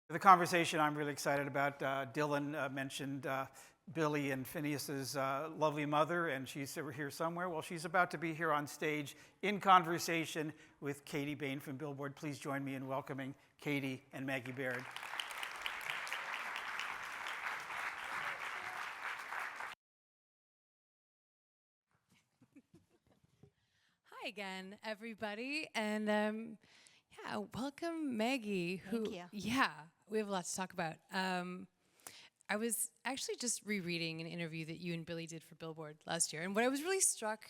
The conversation I'm really excited about. Dylan mentioned Billie and FINNEAS's lovely mother, and she's here somewhere. Well, she's about to be here on stage in conversation with Katie Bain from Billboard. Please join me in welcoming Katie and Maggie Baird. Hi again, everybody, and yeah, welcome Maggie. Thank you. Yeah, we have a lot to talk about. I was actually just rereading an interview that you and Billie did for Billboard last year, and what I was really struck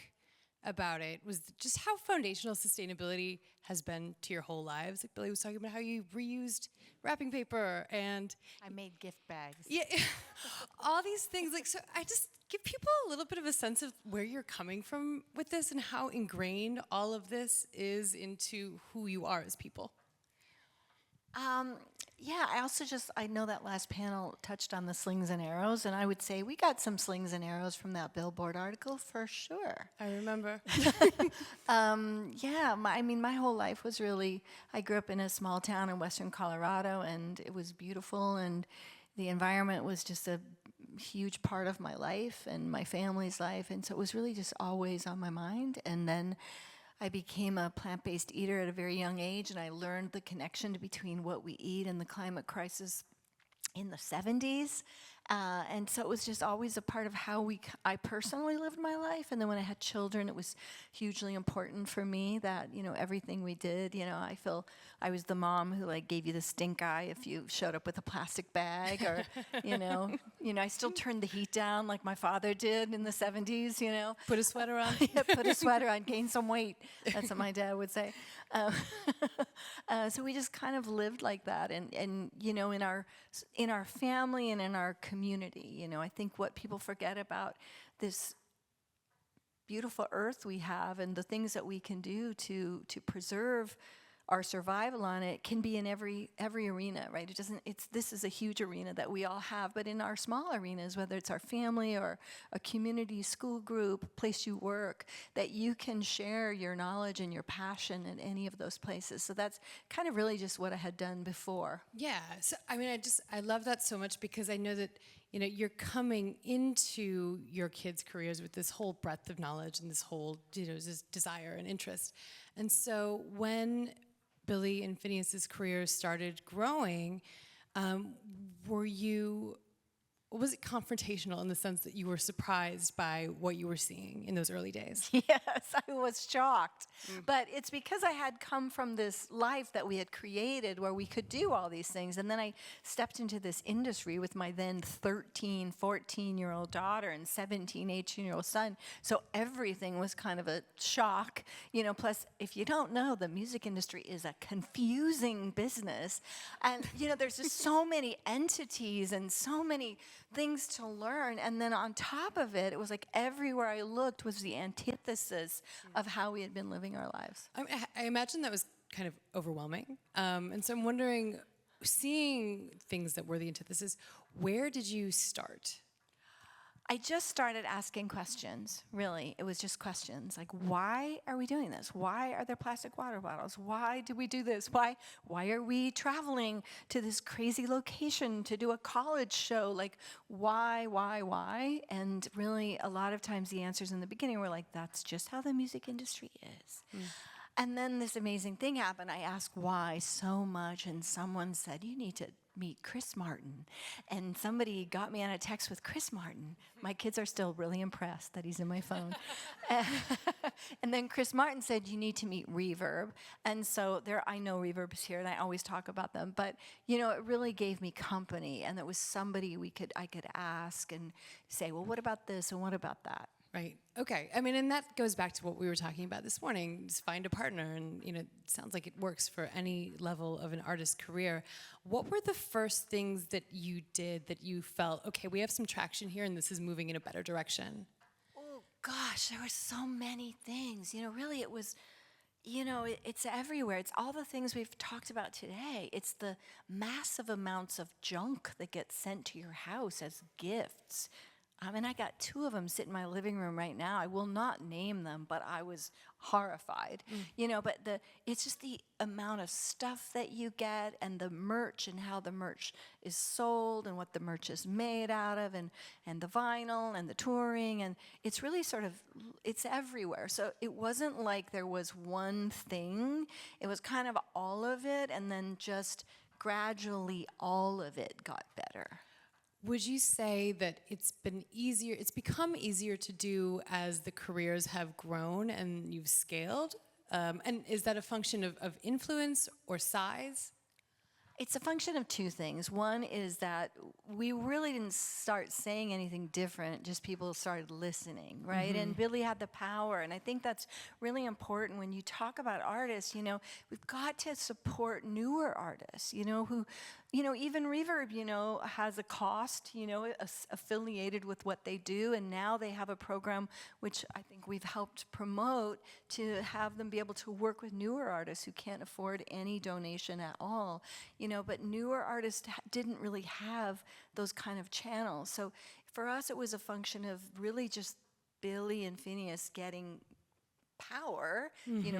about it was just how foundational sustainability has been to your whole lives. Like Billie was talking about how you reused wrapping paper and I made gift bags. yeah, all these things. Like, so I just give people a little bit of a sense of where you're coming from with this and how ingrained all of this is into who you are as people. Yeah, I know that last panel touched on the slings and arrows, and I would say we got some slings and arrows from that Billboard article for sure. I remember. Yeah, my whole life was really, I grew up in a small town in western Colorado, and it was beautiful, and the environment was just a huge part of my life and my family's life, and so it was really just always on my mind. And then I became a plant-based eater at a very young age, and I learned the connection between what we eat and the climate crisis in the 70s. And so it was just always a part of how I personally lived my life. And then when I had children, it was hugely important for me that, everything we did, I feel I was the mom who gave you the stink eye if you showed up with a plastic bag or, I still turned the heat down like my father did in the 70s, Put a sweater on. Yeah, put a sweater on, gain some weight. That's what my dad would say. So we just kind of lived like that, and in our family and in our community, I think what people forget about this beautiful earth we have and the things that we can do to preserve our survival on it can be in every arena, right? This is a huge arena that we all have, but in our small arenas, whether it's our family or a community, school group, place you work, that you can share your knowledge and your passion in any of those places. So that's kind of really just what I had done before. Yeah, so I love that so much because I know that you're coming into your kids' careers with this whole breadth of knowledge and this whole this desire and interest. And so when Billie and FINNEAS's careers started growing, was it confrontational in the sense that you were surprised by what you were seeing in those early days? Yes, I was shocked. But it's because I had come from this life that we had created where we could do all these things. And then I stepped into this industry with my then 13, 14-year-old daughter and 17, 18-year-old son. So everything was kind of a shock. Plus, if you don't know, the music industry is a confusing business. And, there's just so many entities and so many things to learn, and then on top of it, it was like everywhere I looked was the antithesis of how we had been living our lives. I imagine that was kind of overwhelming, and so I'm wondering, seeing things that were the antithesis, where did you start? I just started asking questions, really. It was just questions, like, why are we doing this? Why are there plastic water bottles? Why do we do this? Why are we traveling to this crazy location to do a college show? Like, why? And really, a lot of times the answers in the beginning were like, that's just how the music industry is. And then this amazing thing happened. I asked why so much, and someone said, you need to meet Chris Martin. And somebody got me on a text with Chris Martin. My kids are still really impressed that he's in my phone. And then Chris Martin said, you need to meet Reverb. And so I know Reverb's here, and I always talk about them. But, it really gave me company, and it was somebody I could ask and say, well, what about this and what about that? Right. Okay. And that goes back to what we were talking about this morning. Just find a partner, and it sounds like it works for any level of an artist's career. What were the first things that you did that you felt, okay, we have some traction here, and this is moving in a better direction? Oh gosh, there were so many things. Really, it was. It's everywhere. It's all the things we've talked about today. It's the massive amounts of junk that gets sent to your house as gifts. I mean, I got 2 of them sitting in my living room right now. I will not name them, but I was horrified. But it's just the amount of stuff that you get and the merch and how the merch is sold and what the merch is made out of and the vinyl and the touring. And it's really it's everywhere. So it wasn't like there was one thing. It was kind of all of it, and then just gradually all of it got better. Would you say that it's become easier to do as the careers have grown and you've scaled? And is that a function of influence or size? It's a function of 2 things. One is that we really didn't start saying anything different, just people started listening, right? And Billie had the power, and I think that's really important when you talk about artists. We've got to support newer artists, who, even Reverb, has a cost, affiliated with what they do, and now they have a program which I think we've helped promote to have them be able to work with newer artists who can't afford any donation at all. But newer artists didn't really have those kind of channels. So for us, it was a function of really just Billie and FINNEAS getting power.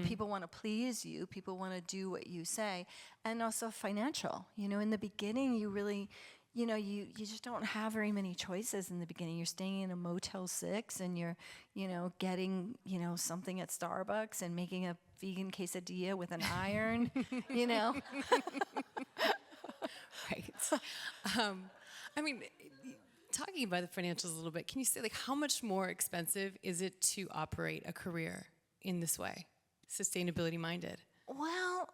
People want to please you. People want to do what you say. And also financial. In the beginning, you really, you just don't have very many choices in the beginning. You're staying in a Motel 6 and you're, getting, something at Starbucks and making a vegan quesadilla with an iron, Right. I mean, talking about the financials a little bit, can you say, how much more expensive is it to operate a career in this way, sustainability minded? Well,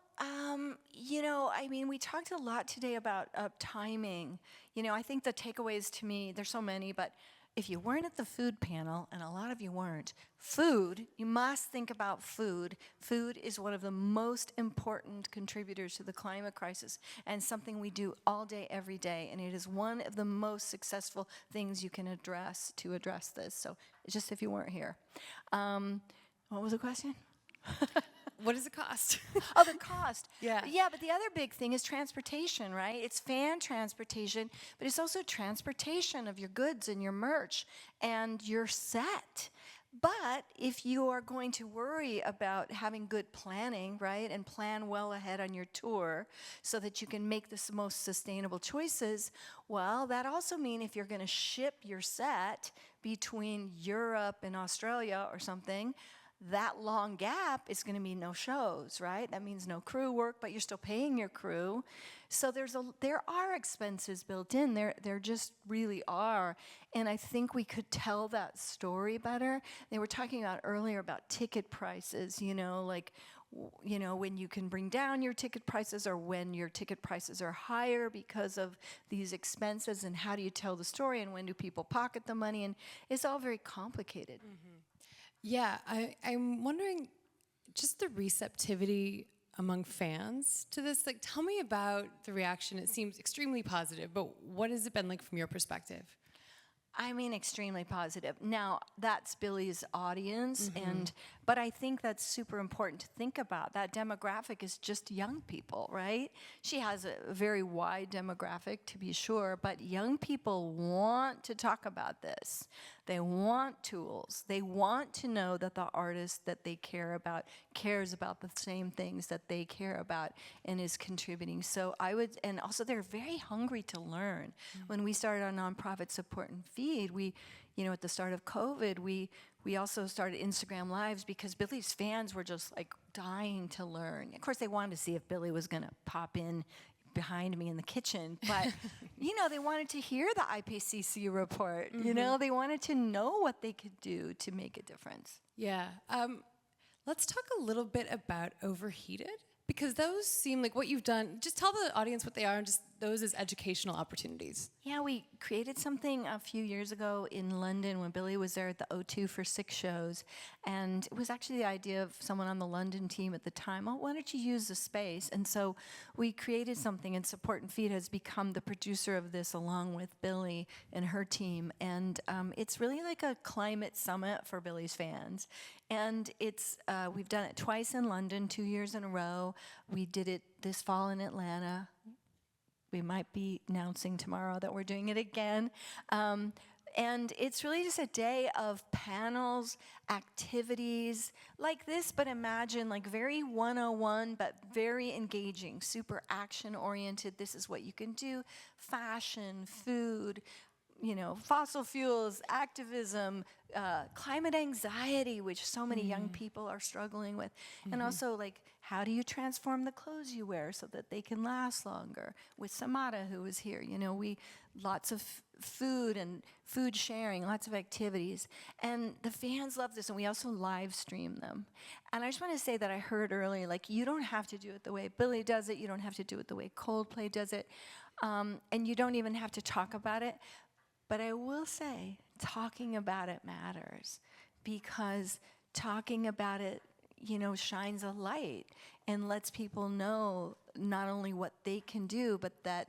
we talked a lot today about timing. I think the takeaways to me, there's so many, but if you weren't at the food panel, and a lot of you weren't, you must think about food. Food is one of the most important contributors to the climate crisis and something we do all day, every day. And it is one of the most successful things you can address to address this. So just if you weren't here. What was the question? What does it cost? Oh, the cost. Yeah. Yeah, but the other big thing is transportation, right? It's fan transportation, but it's also transportation of your goods and your merch and your set. But if you are going to worry about having good planning, right, and plan well ahead on your tour so that you can make the most sustainable choices, well, that also means if you're going to ship your set between Europe and Australia or something, that long gap is going to mean no shows, right? That means no crew work, but you're still paying your crew. So there are expenses built in. There just really are. And I think we could tell that story better. They were talking about earlier about ticket prices, when you can bring down your ticket prices or when your ticket prices are higher because of these expenses, and how do you tell the story and when do people pocket the money, and it's all very complicated. Yeah, I'm wondering just the receptivity among fans to this. Tell me about the reaction. It seems extremely positive, but what has it been like from your perspective? Extremely positive. Now, that's Billie's audience, but I think that's super important to think about. That demographic is just young people, right? She has a very wide demographic, to be sure, but young people want to talk about this. They want tools. They want to know that the artist that they care about cares about the same things that they care about and is contributing. So and also they're very hungry to learn. When we started our nonprofit support and feed, we, at the start of COVID, we also started Instagram Lives because Billie's fans were just dying to learn. Of course, they wanted to see if Billie was going to pop in behind me in the kitchen, but they wanted to hear the IPCC report. They wanted to know what they could do to make a difference. Yeah. Let's talk a little bit about Overheated, because those seem like what you've done. Just tell the audience what they are, and just those as educational opportunities. Yeah, we created something a few years ago in London when Billie was there at the O2 for 6 shows. And it was actually the idea of someone on the London team at the time, why don't you use the space? And so we created something, and Support and Feed has become the producer of this along with Billie and her team. And it's really like a climate summit for Billie's fans. And we've done it twice in London, 2 years in a row. We did it this fall in Atlanta. We might be announcing tomorrow that we're doing it again. And it's really just a day of panels, activities like this, but imagine like very 101, but very engaging, super action-oriented. This is what you can do. Fashion, food, fossil fuels, activism, climate anxiety, which so many young people are struggling with. And also, like, how do you transform the clothes you wear so that they can last longer? With Samara, who was here, lots of food and food sharing, lots of activities. And the fans love this, and we also live stream them. And I just want to say that I heard earlier, like, you don't have to do it the way Billie does it. You don't have to do it the way Coldplay does it. And you don't even have to talk about it. But I will say, talking about it matters, because talking about it, shines a light and lets people know not only what they can do, but that,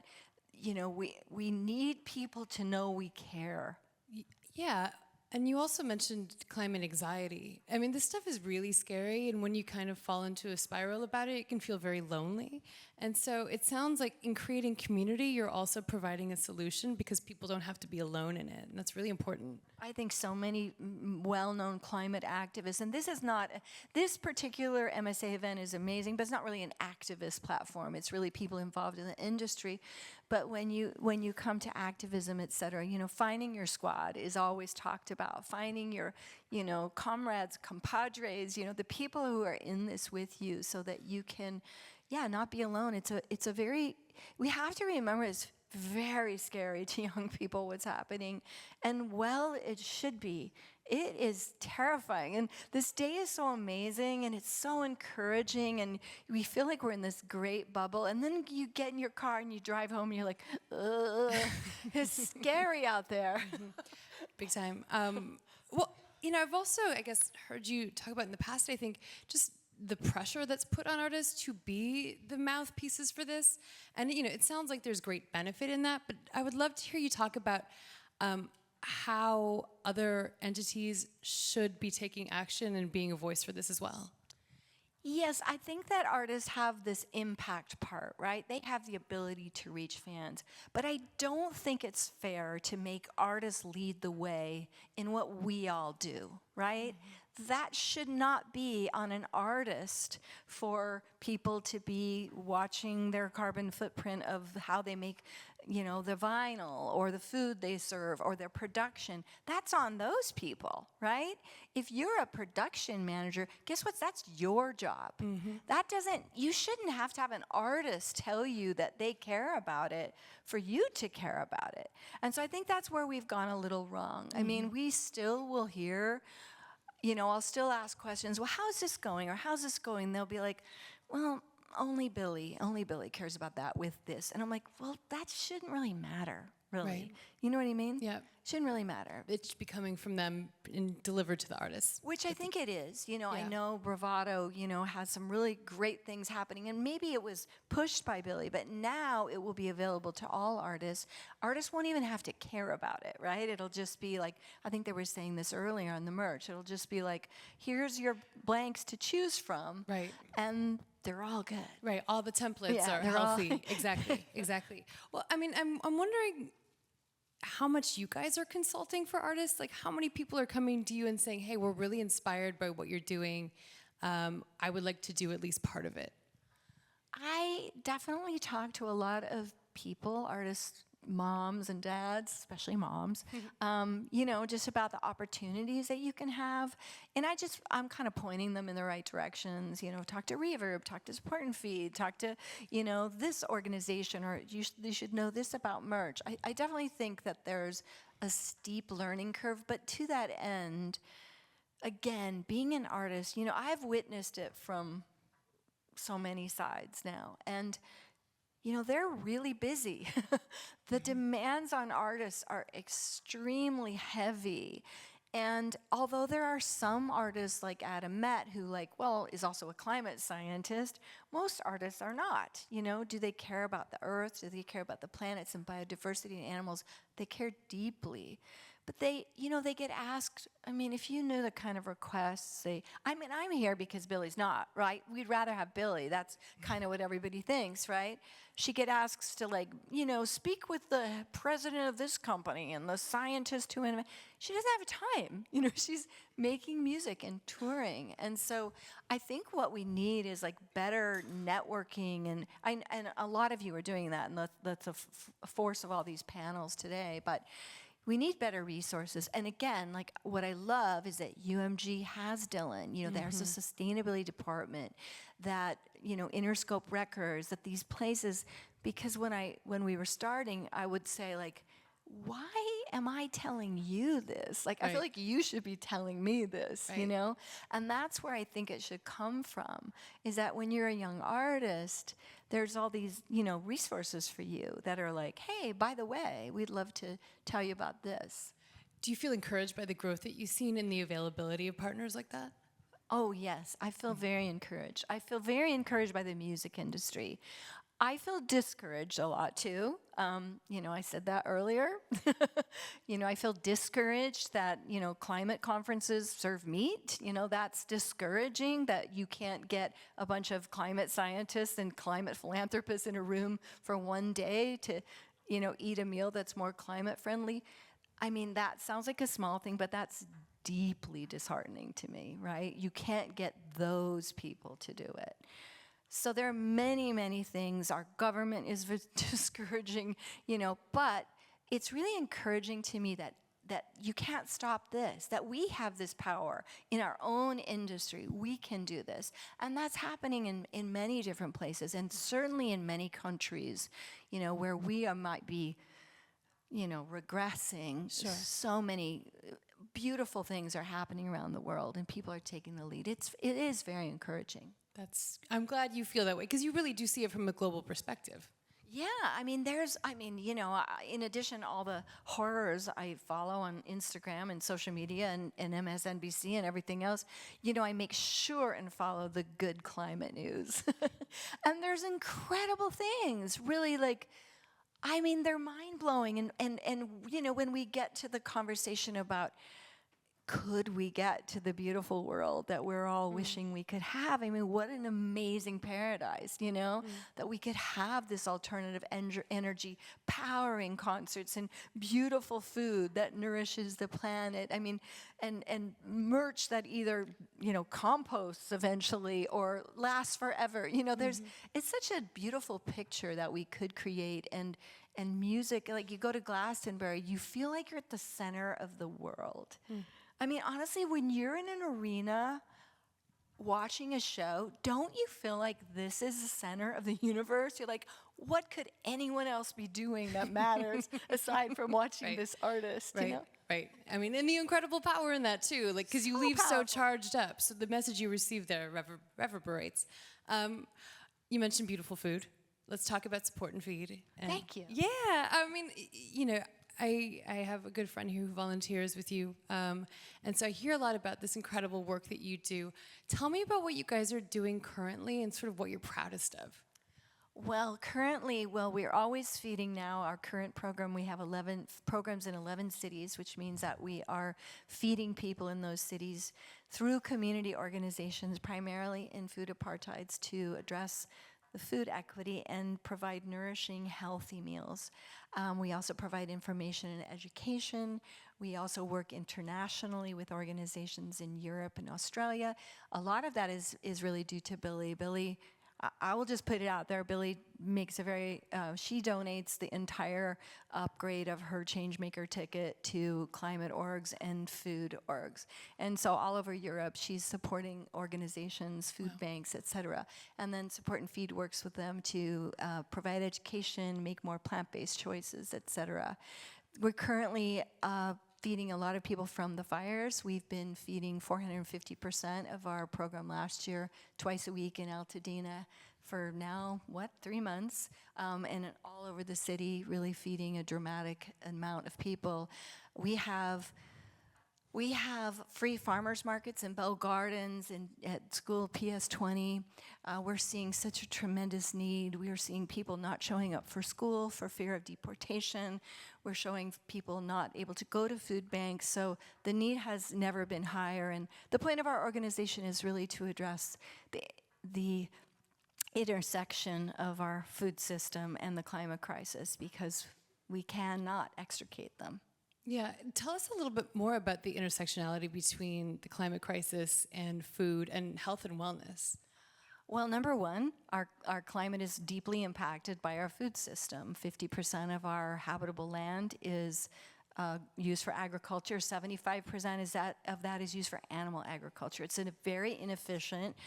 we need people to know we care. Yeah, and you also mentioned climate anxiety. I mean, this stuff is really scary, and when you kind of fall into a spiral about it, it can feel very lonely. And so it sounds like in creating community, you're also providing a solution because people don't have to be alone in it, and that's really important. I think so many well-known climate activists, and this particular MSA event is amazing, but it's not really an activist platform. It's really people involved in the industry. But when you come to activism, et cetera, finding your squad is always talked about. Finding your, comrades, compadres, the people who are in this with you, so that you can, not be alone. It's a very, we have to remember it's very scary to young people what's happening. And it should be. It is terrifying. And this day is so amazing, and it's so encouraging, and we feel like we're in this great bubble. And then you get in your car and you drive home and you're like, ugh, it's scary out there. Big time. Well, I've also, I guess, heard you talk about in the past, I think, just the pressure that's put on artists to be the mouthpieces for this. And, it sounds like there's great benefit in that, but I would love to hear you talk about how other entities should be taking action and being a voice for this as well. Yes, I think that artists have this impact part, right? They have the ability to reach fans. But I don't think it's fair to make artists lead the way in what we all do, right? That should not be on an artist for people to be watching their carbon footprint of how they make, the vinyl or the food they serve or their production. That's on those people, right? If you're a production manager, guess what? That's your job. You shouldn't have to have an artist tell you that they care about it for you to care about it. And so I think that's where we've gone a little wrong. I mean, we still will hear, I'll still ask questions, well, how's this going? Or how's this going? They'll be like, well, only Billie cares about that with this. And I'm like, well, that shouldn't really matter, really. Right. You know what I mean? Yeah. Shouldn't really matter. It should be coming from them and delivered to the artists. Which I think it is. I know Bravado, has some really great things happening. And maybe it was pushed by Billie, but now it will be available to all artists. Artists won't even have to care about it, right? It'll just be like, I think they were saying this earlier on the merch. It'll just be like, here's your blanks to choose from. Right. And they're all good. Right. All the templates are they're all- healthy. Exactly. Well, I mean, I'm wondering how much you guys are consulting for artists. Like, how many people are coming to you and saying, hey, we're really inspired by what you're doing. I would like to do at least part of it. I definitely talk to a lot of people, artists, moms and dads, especially moms, just about the opportunities that you can have. And I'm kind of pointing them in the right directions, talk to Reverb, talk to Support and Feed, talk to, this organization, or you should know this about merch. I definitely think that there's a steep learning curve, but to that end, again, being an artist, I've witnessed it from so many sides now. And they're really busy. The demands on artists are extremely heavy. And although there are some artists like Adam Met, who is also a climate scientist, most artists are not. Do they care about the earth? Do they care about the planets and biodiversity and animals? They care deeply. But they, they get asked, I mean, if you knew the kind of requests I'm here because Billie's not, right? We'd rather have Billie. That's kind of what everybody thinks, right? She get asked to speak with the president of this company and the scientist who she doesn't have time. She's making music and touring. And so I think what we need is better networking, and a lot of you are doing that, and that's a force of all these panels today. But we need better resources. And again, what I love is that UMG has Dylan. There's a sustainability department, that, Interscope Records, that these places, because when we were starting, I would say why am I telling you this? I feel like you should be telling me this, And that's where I think it should come from, is that when you're a young artist, there's all these, resources for you that are hey, by the way, we'd love to tell you about this. Do you feel encouraged by the growth that you've seen in the availability of partners like that? Oh, yes. I feel very encouraged. I feel very encouraged by the music industry. I feel discouraged a lot too. I said that earlier. I feel discouraged that, climate conferences serve meat. That's discouraging, that you can't get a bunch of climate scientists and climate philanthropists in a room for one day to, eat a meal that's more climate friendly. I mean, that sounds like a small thing, but that's deeply disheartening to me, right? You can't get those people to do it. So there are many, many things. Our government is discouraging, but it's really encouraging to me that you can't stop this, that we have this power in our own industry. We can do this. And that's happening in many different places, and certainly in many countries, where we might be, regressing. Sure. So many beautiful things are happening around the world, and people are taking the lead. It is very encouraging. I'm glad you feel that way, because you really do see it from a global perspective. Yeah, in addition to all the horrors I follow on Instagram and social media and MSNBC and everything else, I make sure and follow the good climate news. And there's incredible things, really, they're mind-blowing. And when we get to the conversation about, could we get to the beautiful world that we're all wishing we could have? What an amazing paradise, that we could have this alternative energy powering concerts and beautiful food that nourishes the planet. And merch that either, composts eventually or lasts forever. It's such a beautiful picture that we could create. And music, you go to Glastonbury, you feel like you're at the center of the world. Honestly, when you're in an arena watching a show, don't you feel like this is the center of the universe? You're like, what could anyone else be doing that matters aside from watching this artist? Right. And the incredible power in that too, because you leave so charged up. So the message you receive there reverberates. You mentioned beautiful food. Let's talk about Support and Feed. Thank you. Yeah, I have a good friend who volunteers with you, and so I hear a lot about this incredible work that you do. Tell me about what you guys are doing currently and sort of what you're proudest of. Well, currently, we're always feeding now. Our current program, we have 11 programs in 11 cities, which means that we are feeding people in those cities through community organizations, primarily in food apartheids, to address the food equity and provide nourishing, healthy meals. We also provide information and education. We also work internationally with organizations in Europe and Australia. A lot of that is really due to Billie. Billie, I will just put it out there, Billie makes she donates the entire upgrade of her Changemaker ticket to climate orgs and food orgs. And so all over Europe, she's supporting organizations, food banks, et cetera. And then Support and Feed works with them to provide education, make more plant-based choices, et cetera. We're currently feeding a lot of people from the fires. We've been feeding 450% of our program last year, twice a week in Altadena for now, 3 months, and all over the city, really feeding a dramatic amount of people. We have We have free farmers markets in Bell Gardens and at school PS20. We're seeing such a tremendous need. We are seeing people not showing up for school for fear of deportation. We're showing people not able to go to food banks. So the need has never been higher. And the point of our organization is really to address the intersection of our food system and the climate crisis, because we cannot extricate them. Yeah, tell us a little bit more about the intersectionality between the climate crisis and food and health and wellness. Well, number one, our climate is deeply impacted by our food system. 50% of our habitable land is used for agriculture. 75% of that is used for animal agriculture. It's a very inefficient,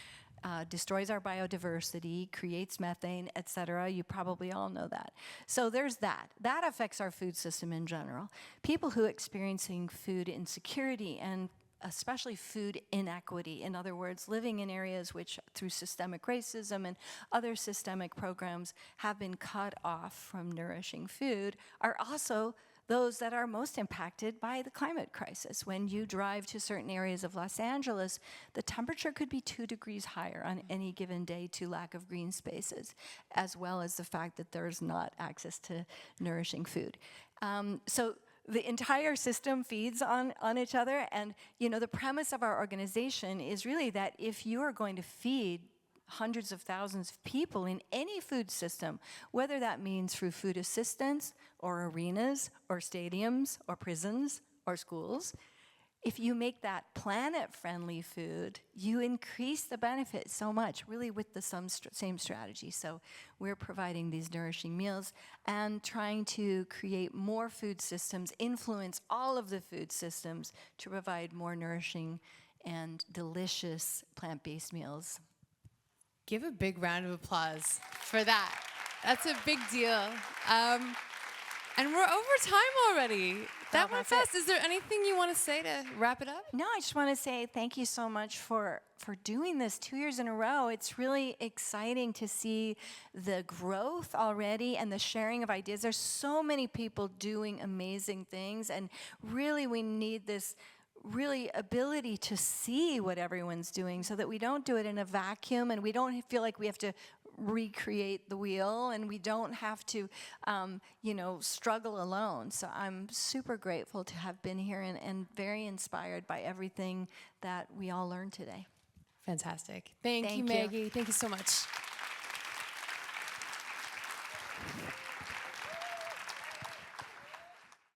destroys our biodiversity, creates methane, et cetera. You probably all know that. So there's that. That affects our food system in general. People who are experiencing food insecurity and especially food inequity, in other words, living in areas which, through systemic racism and other systemic programs, have been cut off from nourishing food, are also those that are most impacted by the climate crisis. When you drive to certain areas of Los Angeles, the temperature could be 2 degrees higher on any given day to lack of green spaces, as well as the fact that there's not access to nourishing food. So the entire system feeds on each other, and the premise of our organization is really that if you are going to feed hundreds of thousands of people in any food system, whether that means through food assistance or arenas or stadiums or prisons or schools, if you make that planet-friendly food, you increase the benefit so much, really with the same strategy. So we're providing these nourishing meals and trying to create more food systems, influence all of the food systems to provide more nourishing and delicious plant-based meals. Give a big round of applause for that. That's a big deal. And we're over time already. That went fast. Is there anything you want to say to wrap it up? No, I just want to say thank you so much for doing this 2 years in a row. It's really exciting to see the growth already and the sharing of ideas. There's so many people doing amazing things, and really we need this really ability to see what everyone's doing so that we don't do it in a vacuum and we don't feel like we have to recreate the wheel, and we don't have to struggle alone. So I'm super grateful to have been here and very inspired by everything that we all learned today. Fantastic. Thank you, Maggie. Thank you so much.